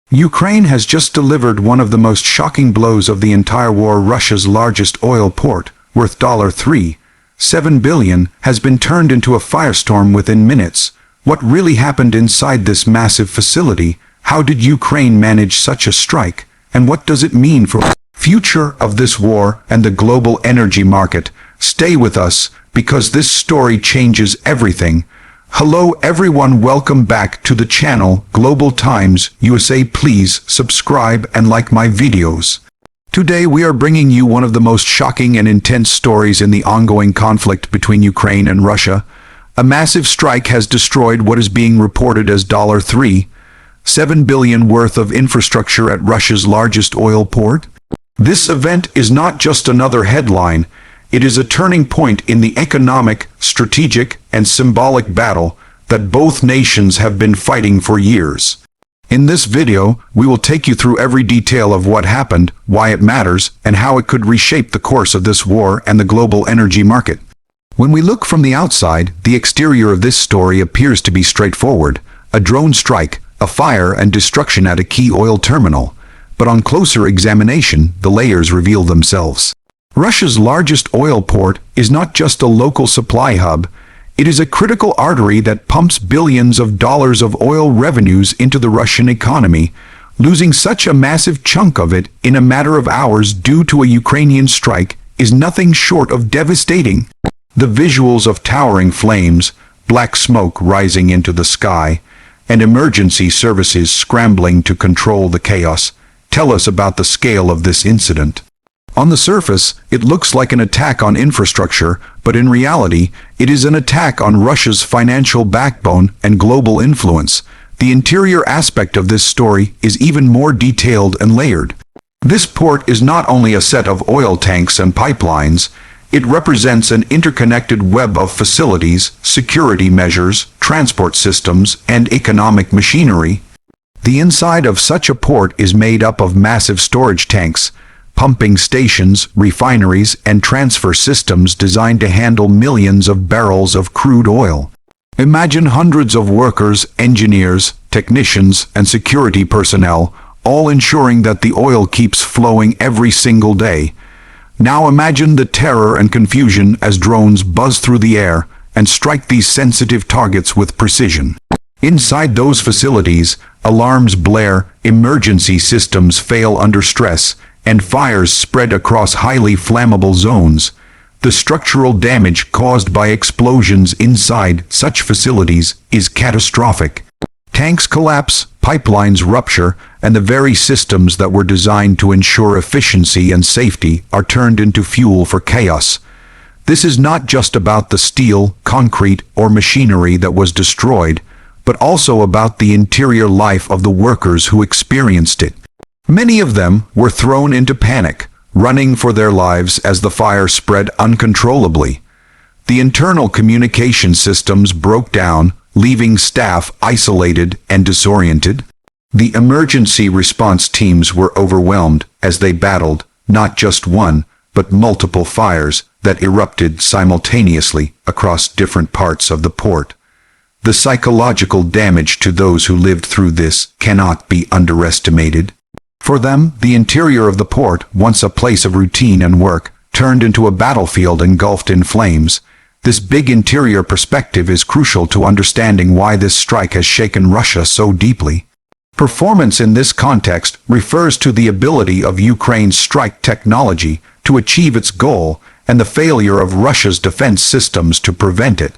Ukraine has just delivered one of the most shocking blows of the entire war. Russia's largest oil port, worth $3.7 billion, has been turned into a firestorm within minutes. What really happened inside this massive facility? How did Ukraine manage such a strike? And what does it mean for the future of this war and the global energy market? Stay with us, because this story changes everything. Hello everyone, welcome back to the channel Global Times USA. Please subscribe and like my videos. Today we are bringing you one of the most shocking and intense stories in the ongoing conflict between Ukraine and Russia. A massive strike has destroyed what is being reported as $3.7 billion worth of infrastructure at Russia's largest oil port. This event is not just another headline. It is a turning point in the economic, strategic, and symbolic battle that both nations have been fighting for years. In this video, we will take you through every detail of what happened, why it matters, and how it could reshape the course of this war and the global energy market. When we look from the outside, the exterior of this story appears to be straightforward: a drone strike, a fire, and destruction at a key oil terminal. But on closer examination, the layers reveal themselves. Russia's largest oil port is not just a local supply hub. It is a critical artery that pumps billions of dollars of oil revenues into the Russian economy. Losing such a massive chunk of it in a matter of hours due to a Ukrainian strike is nothing short of devastating. The visuals of towering flames, black smoke rising into the sky, and emergency services scrambling to control the chaos tell us about the scale of this incident. On the surface, it looks like an attack on infrastructure, but in reality, it is an attack on Russia's financial backbone and global influence. The interior aspect of this story is even more detailed and layered. This port is not only a set of oil tanks and pipelines. It represents an interconnected web of facilities, security measures, transport systems, and economic machinery. The inside of such a port is made up of massive storage tanks, pumping stations, refineries, and transfer systems designed to handle millions of barrels of crude oil. Imagine hundreds of workers, engineers, technicians, and security personnel, all ensuring that the oil keeps flowing every single day. Now imagine the terror and confusion as drones buzz through the air and strike these sensitive targets with precision. Inside those facilities, alarms blare, emergency systems fail under stress, and fires spread across highly flammable zones. The structural damage caused by explosions inside such facilities is catastrophic. Tanks collapse, pipelines rupture, and the very systems that were designed to ensure efficiency and safety are turned into fuel for chaos. This is not just about the steel, concrete, or machinery that was destroyed, but also about the interior life of the workers who experienced it. Many of them were thrown into panic, running for their lives as the fire spread uncontrollably. The internal communication systems broke down, leaving staff isolated and disoriented. The emergency response teams were overwhelmed as they battled not just one, but multiple fires that erupted simultaneously across different parts of the port. The psychological damage to those who lived through this cannot be underestimated. For them, the interior of the port, once a place of routine and work, turned into a battlefield engulfed in flames. This big interior perspective is crucial to understanding why this strike has shaken Russia so deeply. Performance in this context refers to the ability of Ukraine's strike technology to achieve its goal and the failure of Russia's defense systems to prevent it.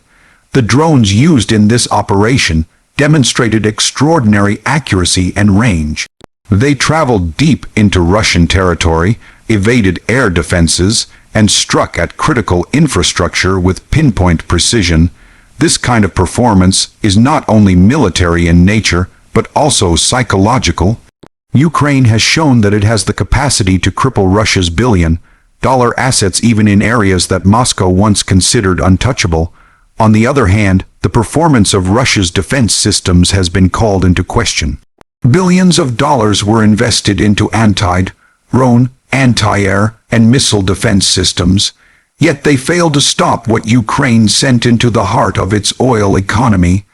The drones used in this operation demonstrated extraordinary accuracy and range. They traveled deep into Russian territory, evaded air defenses, and struck at critical infrastructure with pinpoint precision. This kind of performance is not only military in nature, but also psychological. Ukraine has shown that it has the capacity to cripple Russia's billion-dollar assets even in areas that Moscow once considered untouchable. On the other hand, the performance of Russia's defense systems has been called into question. Billions of dollars were invested into anti-drone, anti-air, and missile defense systems, yet they failed to stop what Ukraine sent into the heart of its oil economy.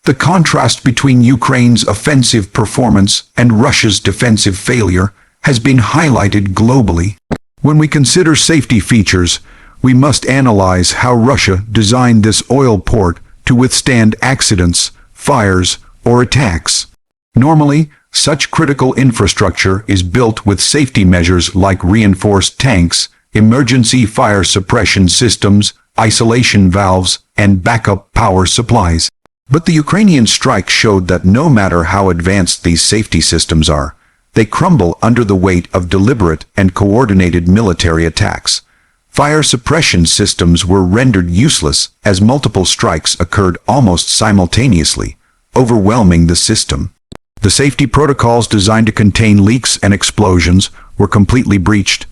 The contrast between Ukraine's offensive performance and Russia's defensive failure has been highlighted globally. When we consider safety features, we must analyze how Russia designed this oil port to withstand accidents, fires, or attacks. Normally, such critical infrastructure is built with safety measures like reinforced tanks, emergency fire suppression systems, isolation valves, and backup power supplies. But the Ukrainian strike showed that no matter how advanced these safety systems are, they crumble under the weight of deliberate and coordinated military attacks. Fire suppression systems were rendered useless as multiple strikes occurred almost simultaneously, overwhelming the system. The safety protocols designed to contain leaks and explosions were completely breached,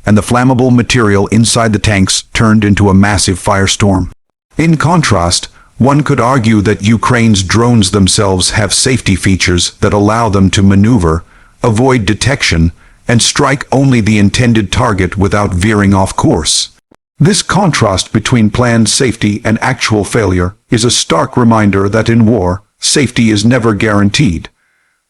and the flammable material inside the tanks turned into a massive firestorm. In contrast, one could argue that Ukraine's drones themselves have safety features that allow them to maneuver, avoid detection, and strike only the intended target without veering off course. This contrast between planned safety and actual failure is a stark reminder that in war, safety is never guaranteed.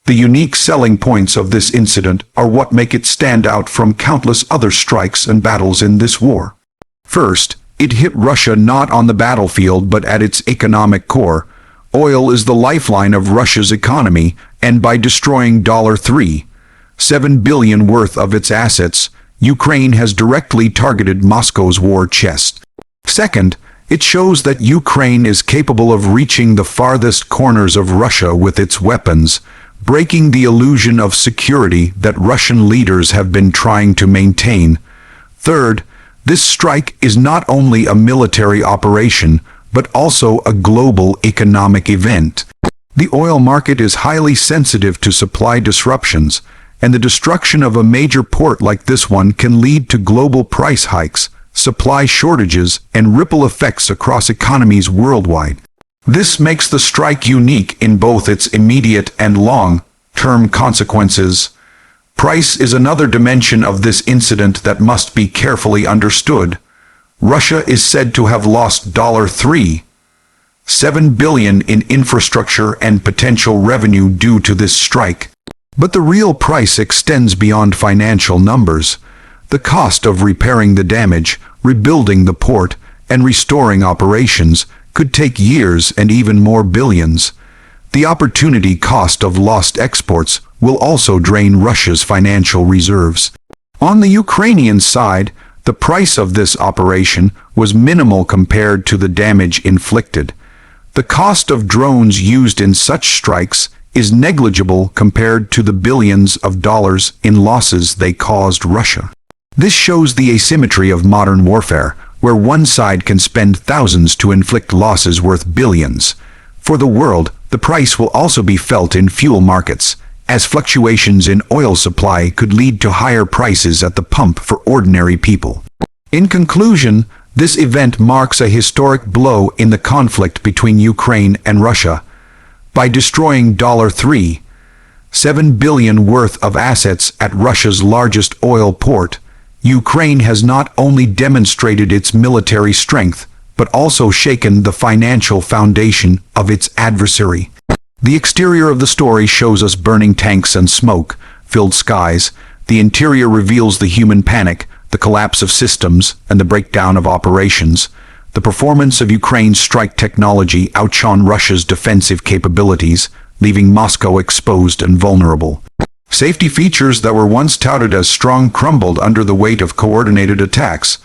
The unique selling points of this incident are what make it stand out from countless other strikes and battles in this war. First, it hit Russia not on the battlefield but at its economic core. Oil is the lifeline of Russia's economy, and by destroying $3.7 billion worth of its assets, Ukraine has directly targeted Moscow's war chest. Second, it shows that Ukraine is capable of reaching the farthest corners of Russia with its weapons, breaking the illusion of security that Russian leaders have been trying to maintain. Third, this strike is not only a military operation, but also a global economic event. The oil market is highly sensitive to supply disruptions, and the destruction of a major port like this one can lead to global price hikes, supply shortages, and ripple effects across economies worldwide. This makes the strike unique in both its immediate and long-term consequences. Price is another dimension of this incident that must be carefully understood. Russia is said to have lost $3.7 billion in infrastructure and potential revenue due to this strike. But the real price extends beyond financial numbers. The cost of repairing the damage, rebuilding the port, and restoring operations could take years and even more billions. The opportunity cost of lost exports will also drain Russia's financial reserves. On the Ukrainian side, the price of this operation was minimal compared to the damage inflicted. The cost of drones used in such strikes is negligible compared to the billions of dollars in losses they caused Russia. This shows the asymmetry of modern warfare, where one side can spend thousands to inflict losses worth billions. For the world, the price will also be felt in fuel markets, as fluctuations in oil supply could lead to higher prices at the pump for ordinary people. In conclusion, this event marks a historic blow in the conflict between Ukraine and Russia. By destroying $3.7 billion worth of assets at Russia's largest oil port, Ukraine has not only demonstrated its military strength, but also shaken the financial foundation of its adversary. The exterior of the story shows us burning tanks and smoke-filled skies. The interior reveals the human panic, the collapse of systems, and the breakdown of operations. The performance of Ukraine's strike technology outshone Russia's defensive capabilities, leaving Moscow exposed and vulnerable. Safety features that were once touted as strong crumbled under the weight of coordinated attacks.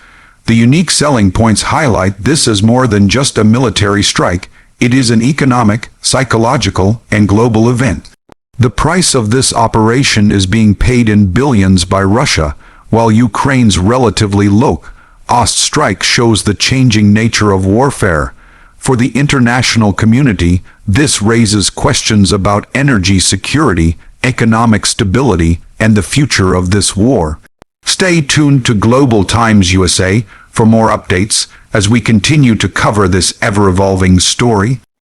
The unique selling points highlight this as more than just a military strike. It is an economic, psychological, and global event. The price of this operation is being paid in billions by Russia, while Ukraine's relatively low-cost strike shows the changing nature of warfare. For the international community, this raises questions about energy security, economic stability, and the future of this war. Stay tuned to Global Times USA for more updates as we continue to cover this ever-evolving story.